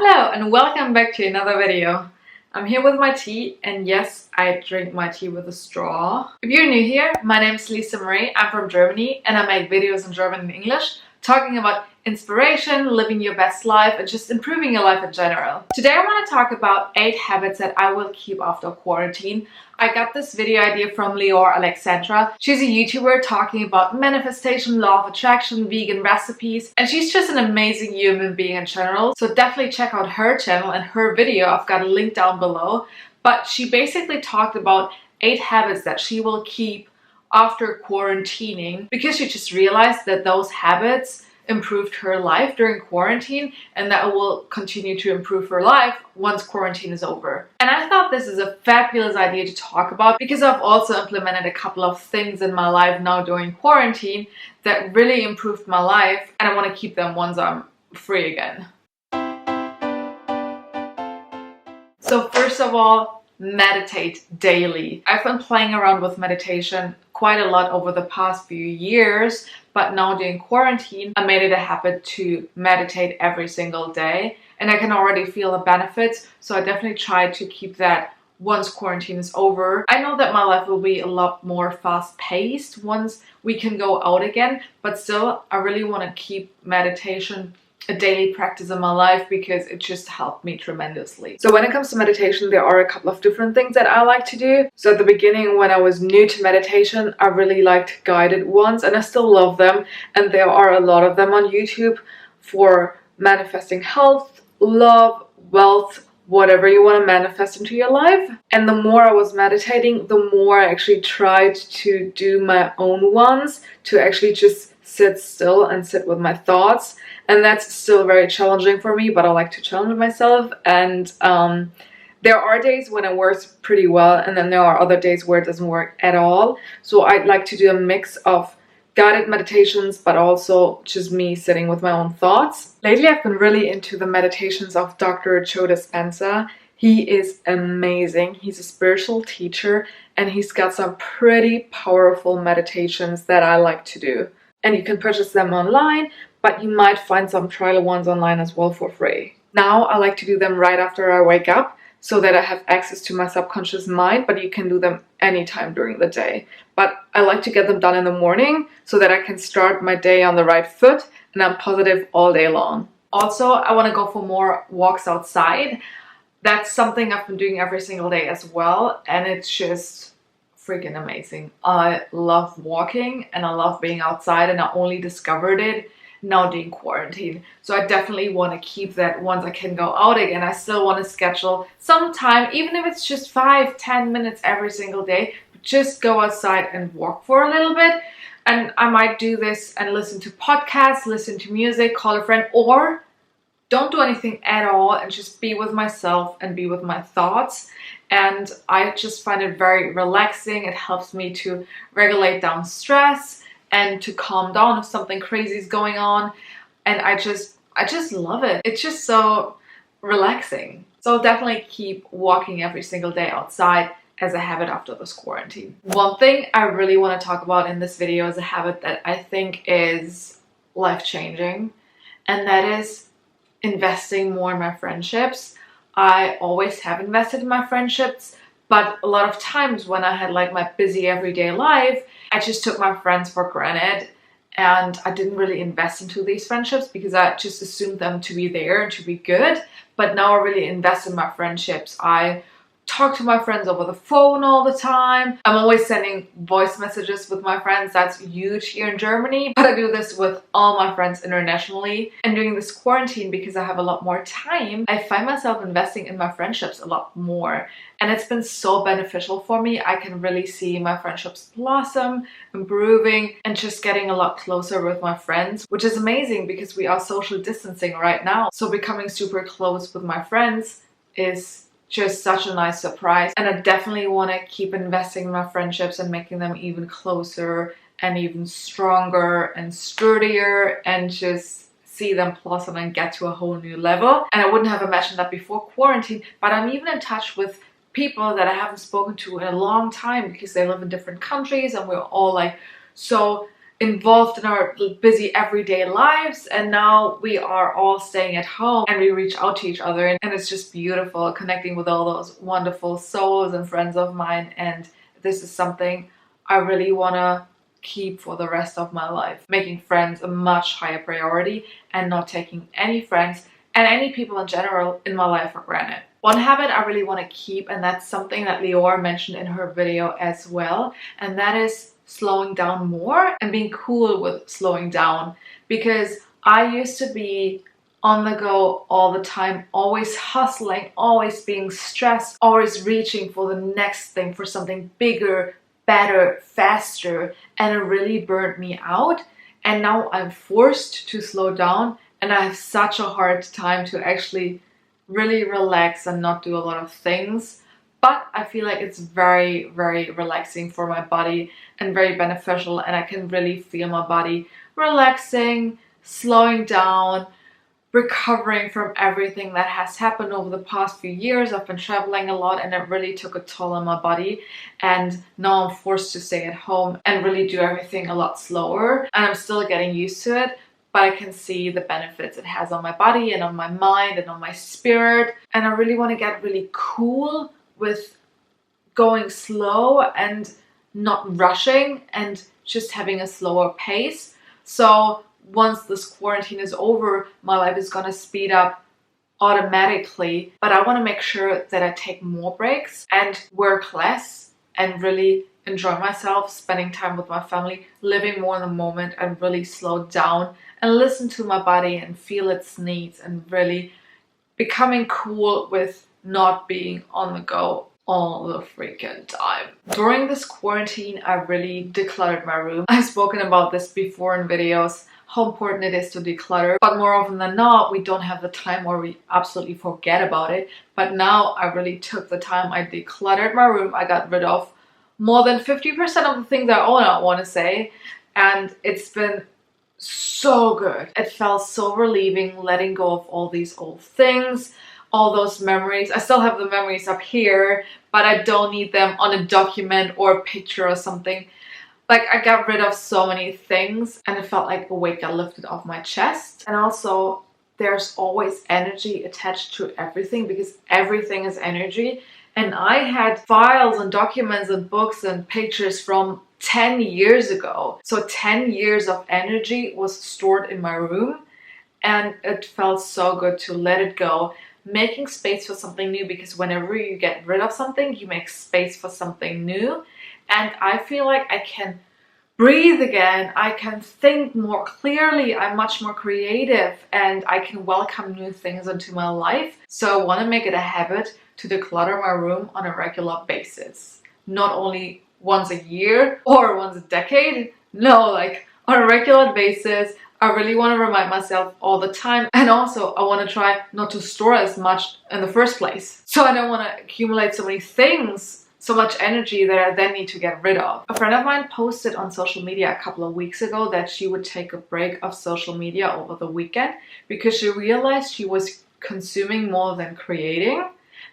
Hello and welcome back to another video. I'm here with my tea, and yes, I drink my tea with a straw. If you're new here, my name is Lisa Marie, I'm from Germany and I make videos in German and English talking about inspiration, living your best life and just improving your life in general. Today I want to talk about 8 habits that I will keep after quarantine. I got this video idea from Leeor Alexandra. She's a YouTuber talking about manifestation, law of attraction, vegan recipes, and she's just an amazing human being in general. So definitely check out her channel and her video. I've got a link down below. But she basically talked about 8 habits that she will keep after quarantining because she just realized that those habits improved her life during quarantine and that it will continue to improve her life once quarantine is over. And I thought this is a fabulous idea to talk about because I've also implemented a couple of things in my life now during quarantine that really improved my life, and I want to keep them once I'm free again. So first of all, meditate daily. I've been playing around with meditation quite a lot over the past few years, but now during quarantine, I made it a habit to meditate every single day, and I can already feel the benefits, so I definitely try to keep that once quarantine is over. I know that my life will be a lot more fast-paced once we can go out again, but still, I really want to keep meditation a daily practice in my life because it just helped me tremendously. So when it comes to meditation, there are a couple of different things that I like to do. So at the beginning, when I was new to meditation, I really liked guided ones, and I still love them, and there are a lot of them on YouTube for manifesting health, love, wealth, whatever you want to manifest into your life. And the more I was meditating, the more I actually tried to do my own ones, to actually just sit still and sit with my thoughts. And that's still very challenging for me, but I like to challenge myself. And there are days when it works pretty well, and then there are other days where it doesn't work at all. So I'd like to do a mix of guided meditations, but also just me sitting with my own thoughts. Lately, I've been really into the meditations of Dr. Joe Dispenza. He is amazing. He's a spiritual teacher, and he's got some pretty powerful meditations that I like to do. And you can purchase them online, but you might find some trial ones online as well for free. Now I like to do them right after I wake up so that I have access to my subconscious mind, but you can do them anytime during the day. But I like to get them done in the morning so that I can start my day on the right foot and I'm positive all day long. Also, I want to go for more walks outside. That's something I've been doing every single day as well, and it's just freaking amazing. I love walking and I love being outside, and I only discovered it now during quarantine. So I definitely want to keep that once I can go out again. I still want to schedule some time, even if it's just 5-10 minutes every single day, just go outside and walk for a little bit. And I might do this and listen to podcasts, listen to music, call a friend, or don't do anything at all and just be with myself and be with my thoughts. And I just find it very relaxing. It helps me to regulate down stress and to calm down if something crazy is going on. And I just love it. It's just so relaxing. So I'll definitely keep walking every single day outside as a habit after this quarantine. One thing I really want to talk about in this video is a habit that I think is life-changing, and that is investing more in my friendships. I always have invested in my friendships, but a lot of times when I had like my busy everyday life, I just took my friends for granted and I didn't really invest into these friendships because I just assumed them to be there and to be good. But now I really invest in my friendships. I talk to my friends over the phone all the time. I'm always sending voice messages with my friends. That's huge here in Germany, but I do this with all my friends internationally. And during this quarantine, because I have a lot more time, I find myself investing in my friendships a lot more. And it's been so beneficial for me. I can really see my friendships blossom, improving, and just getting a lot closer with my friends, which is amazing because we are social distancing right now. So becoming super close with my friends is just such a nice surprise, and I definitely want to keep investing in my friendships and making them even closer and even stronger and sturdier, and just see them blossom and get to a whole new level. And I wouldn't have imagined that before quarantine, but I'm even in touch with people that I haven't spoken to in a long time because they live in different countries and we're all like so involved in our busy everyday lives, and now we are all staying at home and we reach out to each other, and it's just beautiful connecting with all those wonderful souls and friends of mine. And this is something I really want to keep for the rest of my life, making friends a much higher priority and not taking any friends and any people in general in my life for granted. One habit I really want to keep, and that's something that Leeor mentioned in her video as well, and that is slowing down more and being cool with slowing down. Because I used to be on the go all the time, always hustling, always being stressed, always reaching for the next thing, for something bigger, better, faster, and it really burned me out. And now I'm forced to slow down, and I have such a hard time to actually really relax and not do a lot of things. But I feel like it's very, very relaxing for my body and very beneficial, and I can really feel my body relaxing, slowing down, recovering from everything that has happened over the past few years. I've been traveling a lot, and it really took a toll on my body, and now I'm forced to stay at home and really do everything a lot slower, and I'm still getting used to it, but I can see the benefits it has on my body and on my mind and on my spirit. And I really want to get really cool with going slow and not rushing and just having a slower pace. So once this quarantine is over, my life is gonna speed up automatically, but I want to make sure that I take more breaks and work less and really enjoy myself, spending time with my family, living more in the moment, and really slow down and listen to my body and feel its needs, and really becoming cool with not being on the go all the freaking time. During this quarantine, I really decluttered my room. I've spoken about this before in videos, how important it is to declutter, but more often than not, we don't have the time, or we absolutely forget about it. But now I really took the time. I decluttered my room. I got rid of more than 50% of the things I own, I want to say, and it's been so good. It felt so relieving letting go of all these old things, all those memories. I still have the memories up here, but I don't need them on a document or a picture or something. Like, I got rid of so many things, and it felt like a weight got lifted off my chest. And also, there's always energy attached to everything, because everything is energy. And I had files and documents and books and pictures from 10 years ago. So 10 years of energy was stored in my room, and it felt so good to let it go, making space for something new, because whenever you get rid of something, you make space for something new. And I feel like I can breathe again, I can think more clearly, I'm much more creative, and I can welcome new things into my life. So I want to make it a habit to declutter my room on a regular basis. Not only once a year or once a decade, no, like on a regular basis. I really want to remind myself all the time, and also I want to try not to store as much in the first place. So I don't want to accumulate so many things, so much energy that I then need to get rid of. A friend of mine posted on social media a couple of weeks ago that she would take a break of social media over the weekend because she realized she was consuming more than creating.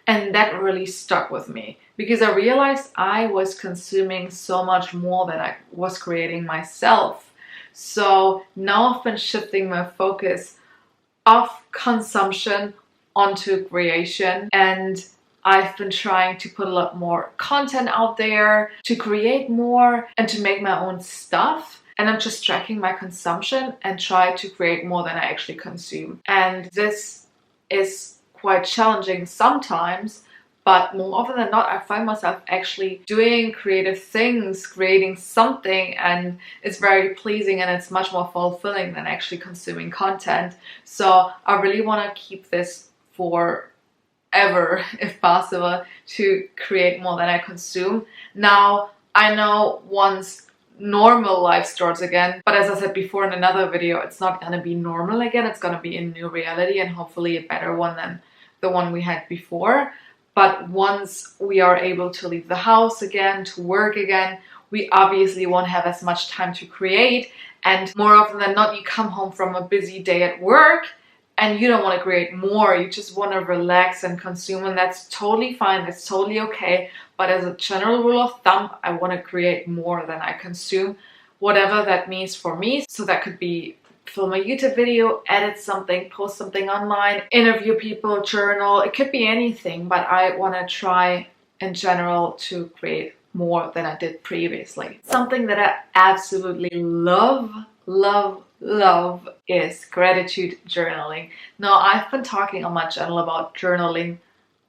And that really stuck with me, because I realized I was consuming so much more than I was creating myself. So now I've been shifting my focus off consumption onto creation, and I've been trying to put a lot more content out there, to create more and to make my own stuff. And I'm just tracking my consumption and try to create more than I actually consume. And this is quite challenging sometimes, but more often than not, I find myself actually doing creative things, creating something, and it's very pleasing and it's much more fulfilling than actually consuming content. So I really want to keep this forever, if possible, to create more than I consume. Now, I know once normal life starts again, but as I said before in another video, it's not going to be normal again. It's going to be a new reality, and hopefully a better one than the one we had before. But once we are able to leave the house again, to work again, we obviously won't have as much time to create. And more often than not, you come home from a busy day at work and you don't want to create more. You just want to relax and consume, and that's totally fine. That's totally okay. But as a general rule of thumb, I want to create more than I consume, whatever that means for me. So that could be film a YouTube video, edit something, post something online, interview people, journal. It could be anything, but I want to try in general to create more than I did previously. Something that I absolutely love is gratitude journaling. Now, I've been talking on my channel about journaling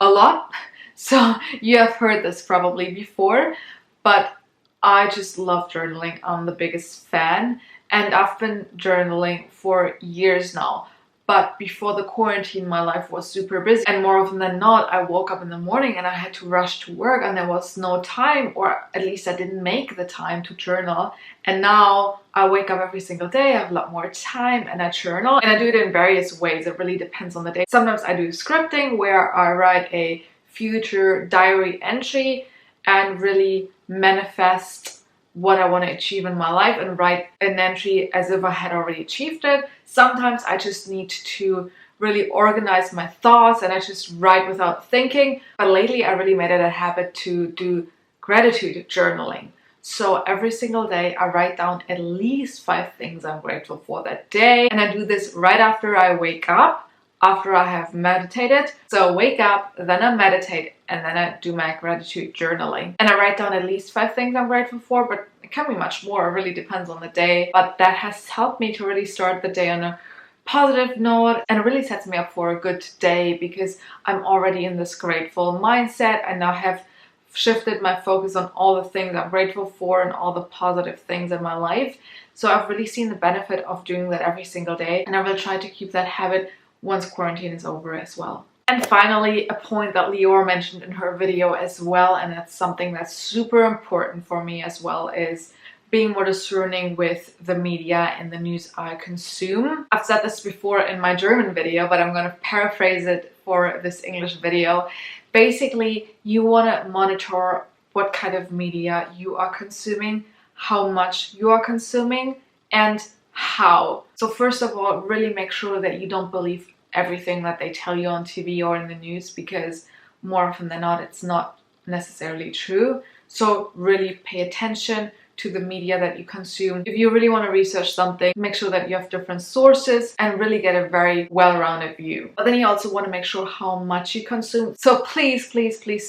a lot, so you have heard this probably before, but I just love journaling. I'm the biggest fan, and I've been journaling for years now. But before the quarantine, my life was super busy, and more often than not, I woke up in the morning and I had to rush to work, and there was no time, or at least I didn't make the time to journal. And now I wake up every single day, I have a lot more time, and I journal. And I do it in various ways. It really depends on the day. Sometimes I do scripting, where I write a future diary entry and really manifest what I want to achieve in my life and write an entry as if I had already achieved it. Sometimes I just need to really organize my thoughts and I just write without thinking. But lately I really made it a habit to do gratitude journaling. So every single day I write down at least 5 things I'm grateful for that day. And I do this right after I wake up, after I have meditated. So I wake up, then I meditate, and then I do my gratitude journaling. And I write down at least 5 things I'm grateful for, but it can be much more. It really depends on the day. But that has helped me to really start the day on a positive note, and it really sets me up for a good day because I'm already in this grateful mindset, and now have shifted my focus on all the things I'm grateful for and all the positive things in my life. So I've really seen the benefit of doing that every single day, and I will try to keep that habit once quarantine is over as well. And finally, a point that Leeor mentioned in her video as well, and that's something that's super important for me as well, is being more discerning with the media and the news I consume. I've said this before in my German video, but I'm going to paraphrase it for this English video. Basically, you want to monitor what kind of media you are consuming, how much you are consuming, and how. So first of all, really make sure that you don't believe everything that they tell you on TV or in the news, because more often than not, it's not necessarily true. So really pay attention to the media that you consume. If you really want to research something, make sure that you have different sources and really get a very well-rounded view. But then you also want to make sure how much you consume. So please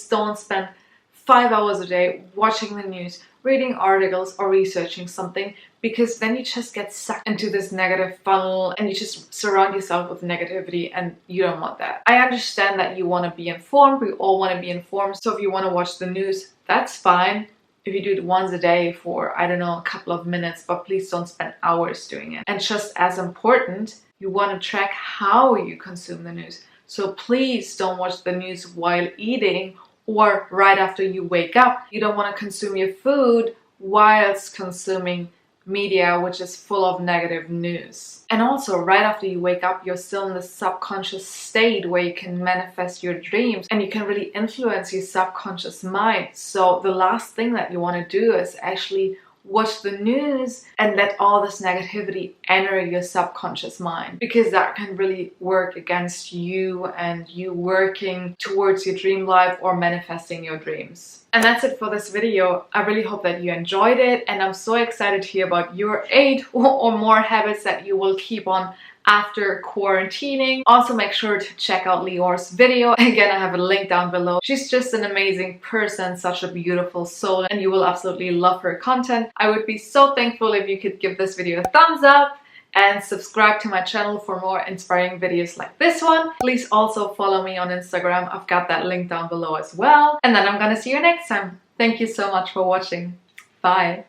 don't spend 5 hours a day watching the news, reading articles, or researching something, because then you just get sucked into this negative funnel and you just surround yourself with negativity, and you don't want that. I understand that you want to be informed. We all want to be informed. So if you want to watch the news, that's fine. If you do it once a day for, I don't know, a couple of minutes, but please don't spend hours doing it. And just as important, you want to track how you consume the news. So please don't watch the news while eating or right after you wake up. You don't want to consume your food whilst consuming media which is full of negative news. And also, right after you wake up, you're still in the subconscious state where you can manifest your dreams and you can really influence your subconscious mind. So the last thing that you want to do is actually watch the news and let all this negativity enter your subconscious mind, because that can really work against you and you working towards your dream life or manifesting your dreams. And that's it for this video. I really hope that you enjoyed it, and I'm so excited to hear about your 8 or more habits that you will keep on after quarantining. Also, make sure to check out Leeor's video. Again, I have a link down below. She's just an amazing person, such a beautiful soul, and you will absolutely love her content. I would be so thankful if you could give this video a thumbs up and subscribe to my channel for more inspiring videos like this one. Please also follow me on Instagram. I've got that link down below as well. And then I'm gonna see you next time. Thank you so much for watching. Bye.